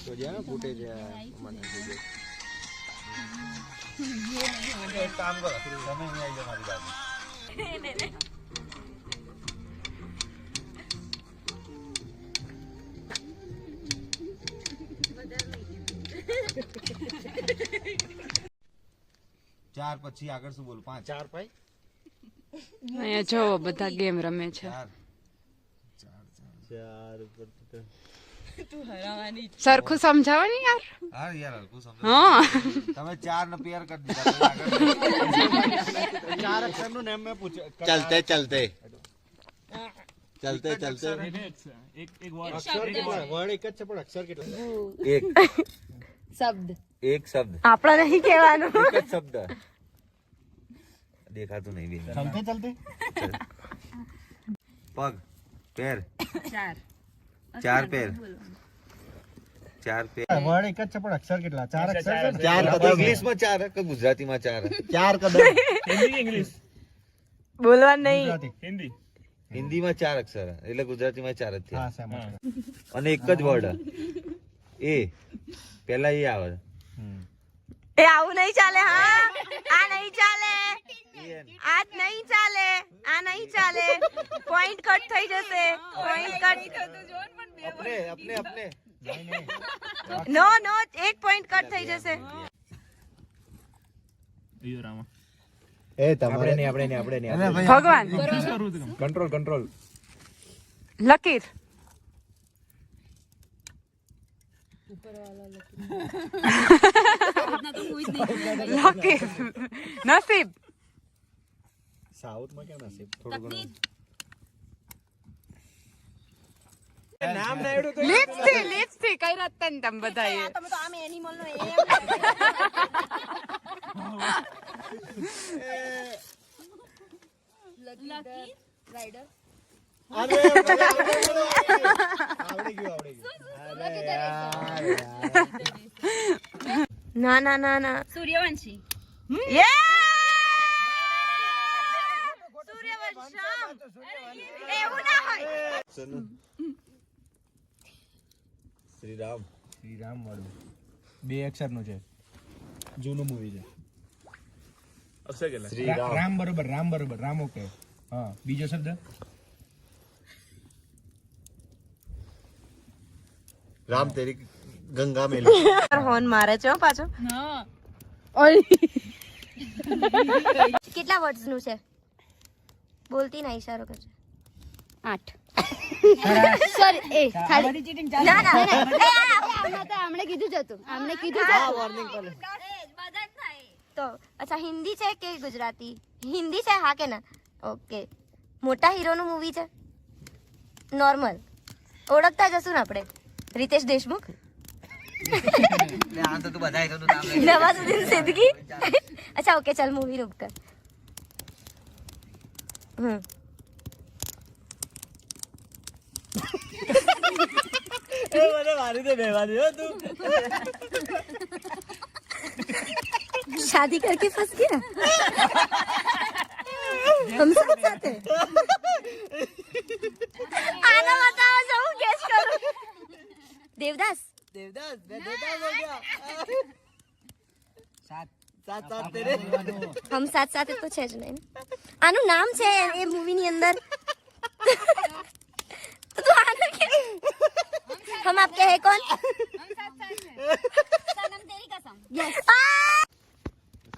તો જે ફૂટે છે મને એક કામ કરો તમે અહીં આવી જાઓ મારી બાજુ. ચાર પછી આગળ શું બોલું? 5 4 ભાઈ અહીંયા જો બધા ગેમ રમે છે. સરખું સમજાવો ને યાર. હા યાર હલકું સમજો. હા તમે 4 ને પેર કરી દીધા. ચાર અક્ષર નું નામ મેં પૂછ્યું. ચલતે ચલતે ચલતે ચલતે એક વર્ડ અક્ષર કેટલા? વર્ડ એક જ છે પણ અક્ષર કેટલા? એક શબ્દ. એક શબ્દ આપણા નહીં કહેવાનું. એક જ શબ્દ દેખાતું નહીં. બે ચલતે ચલતે પગ પેર ચાર પેર વર્ડ એક જ છે પણ અક્ષર કેટલા? ચાર અક્ષર છે. ચાર કદમ. ઇંગ્લિશમાં ચાર કે ગુજરાતીમાં ચાર? ચાર કદમ. હિન્દી ઇંગ્લિશ બોલવા નહીં. હિન્દી હિન્દીમાં ચાર અક્ષર એટલે ગુજરાતીમાં ચાર જ થયા. અને એક જ વર્ડ એ પેલા એ આવે. એ આવું નહીં ચાલે. હા આ નહીં ચાલે. આ નહીં ચાલે. આ નહીં ચાલે. પોઈન્ટ કટ થઈ જશે. Point cut. अपने अपने अपने નો નો એક પોઈન્ટ કટ થઈ જશે. એ તમારે નહીં આપણે નહીં ભગવાન કંટ્રોલ કંટ્રોલ લકીર. લકીર નસીબ. સાઉથ માં કેમ નસીબ થોડું ઘણું નામ નાયડું તો લિપસ્ટિક કઈ રત્તા ને તમે બધાએ. તમે તો આમ એનિમલ નો લકી રાઈડર. અરે આવડી ગયું ના ના ના ના. સૂર્યવંશી. એવું ના હોય. શ્રીરામ વાળું 2 અક્ષર નું છે. જૂનું મૂવી છે. અક્ષર કેટલા? શ્રીરામ. રામ બરોબર રામ ઓકે. હા બીજો શબ્દ રામ તેરી ગંગા મેલ. હોન મારે છે પાછો. કેટલા વર્ડ્સ નું છે? બોલતી ના ઈશારો કરજો. 8 સોરી એ ખાલી ના ના આમણે કીધું જ હતું. આમણે કીધું જ વોર્નિંગ કરે તો. અચ્છા હિન્દી છે કે ગુજરાતી? હિન્દી છે હા કે ના? ઓકે. મોટા હીરો નું મૂવી છે? નોર્મલ ઓળખતા જશું ને આપણે. रितेश देशमुख. नवाजुद्दीन सिद्दीकी. अच्छा ओके चल मूवी रुक कर. शादी करके फंस गया. हम सब साथ हैं. आना बताओ सब गेस करो. देवदास हो गया. साथ तेरे हम साथ तो છે જ નહીં. આનું નામ છે એ મૂવી ની અંદર. તો તું આને કે हम आपके है कौन? सनम तेरी कसम. यस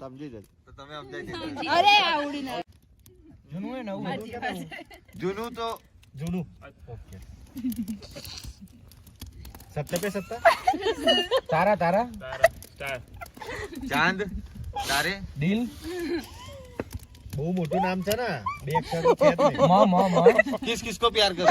સમજી જજો તો તમે સમજાઈ દેજો. અરે આવડી ના. જૂનું હે નવું જૂનું તો જૂનું. ઓકે. सत्ता पे सत्ता. तारा तारा स्टार. चांद तारे दिल. બહુ મોટું નામ છે ને. 2 અક્ષર છે. કિસ કિસ કો પ્યાર કરો.